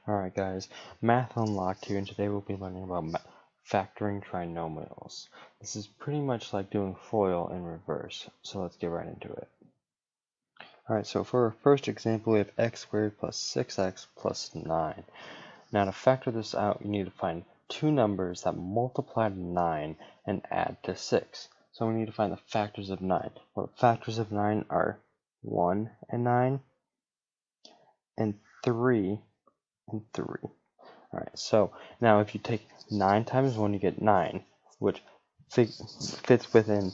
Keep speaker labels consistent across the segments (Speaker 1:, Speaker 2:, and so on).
Speaker 1: Alright guys, Math Unlocked here, and today we'll be learning about factoring trinomials. This is pretty much like doing FOIL in reverse, so let's get right into it. Alright, so for our first example, we have x squared plus 6x plus 9. Now to factor this out, you need to find two numbers that multiply to 9 and add to 6. So we need to find the factors of 9. Well, the factors of 9 are 1 and 9, and 3 and 3. Alright, so now if you take 9 times 1, you get 9, which fits within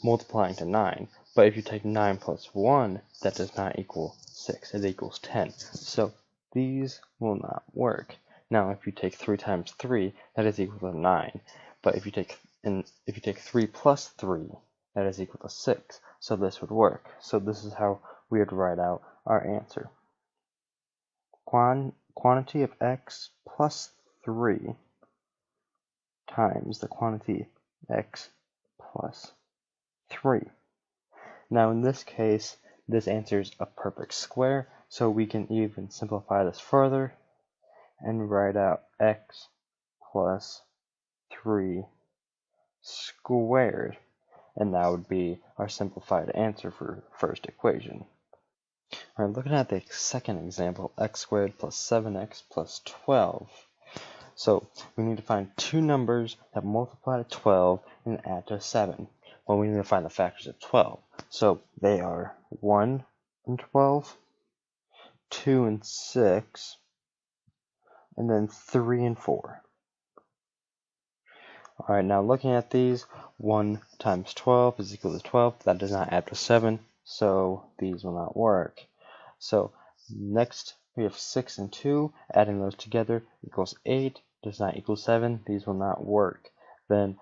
Speaker 1: multiplying to 9. But if you take 9 plus 1, that does not equal 6, it equals 10. So these will not work. Now if you take 3 times 3, that is equal to 9. But if you take 3 plus 3, that is equal to 6. So this would work. So this is how we would write out our answer. Quantity of x plus 3 times the quantity x plus 3. Now in this case, this answer is a perfect square, so we can even simplify this further and write out x plus 3 squared, and that would be our simplified answer for the first equation. Alright, looking at the second example, x squared plus 7x plus 12. So we need to find two numbers that multiply to 12 and add to 7. Well, we need to find the factors of 12. So they are 1 and 12, 2 and 6, and then 3 and 4. Alright, now looking at these, 1 times 12 is equal to 12. That does not add to 7, so these will not work. So next we have 6 and 2, adding those together equals 8, does not equal 7, these will not work. Then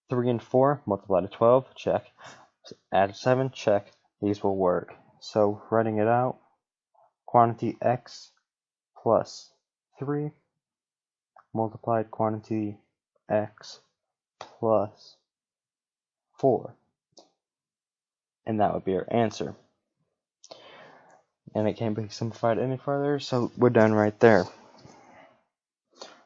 Speaker 1: 3 and 4 multiply to 12, check. Add 7, check, these will work. So writing it out, quantity x plus 3 multiplied quantity x plus 4. And that would be our answer. And it can't be simplified any further, so we're done right there.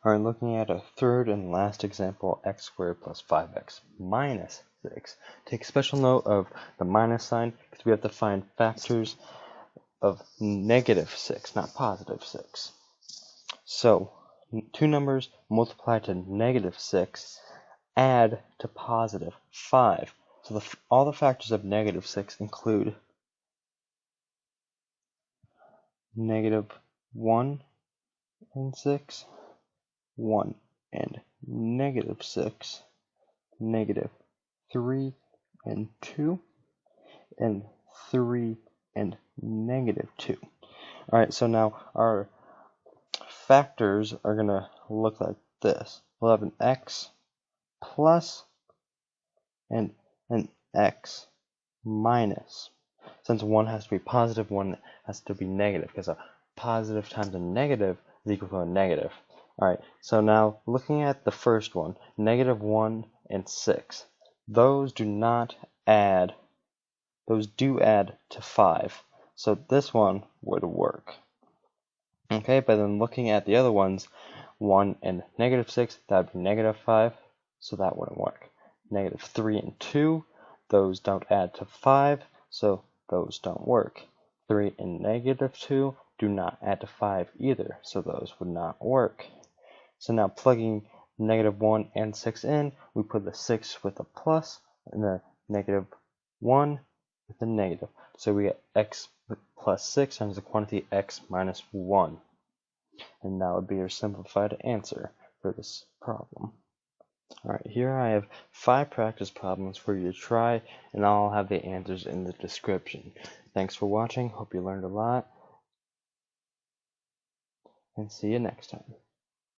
Speaker 1: Alright, looking at a third and last example, x squared plus 5x minus 6. Take special note of the minus sign, because we have to find factors of negative 6, not positive 6. So, two numbers multiply to negative 6, add to positive 5. So all the factors of negative 6 include negative 1 and 6, 1 and negative 6, negative 3 and 2, and 3 and negative 2. Alright, so now our factors are going to look like this. We'll have an x plus and an x minus. Since one has to be positive, one has to be negative, because a positive times a negative is equal to a negative. Alright, so now looking at the first one, negative 1 and 6. Those do not add, those do add to 5. So this one would work. Okay, but then looking at the other ones, 1 and negative 6, that would be negative 5, so that wouldn't work. Negative 3 and 2, those don't add to 5, so those don't work. 3 and negative 2 do not add to 5 either, so those would not work. So now plugging negative 1 and 6 in, we put the 6 with a plus and the negative 1 with a negative. So we get x plus 6 times the quantity x minus 1. And that would be our simplified answer for this problem. Alright, here I have 5 practice problems for you to try, and I'll have the answers in the description. Thanks for watching, hope you learned a lot, and see you next time.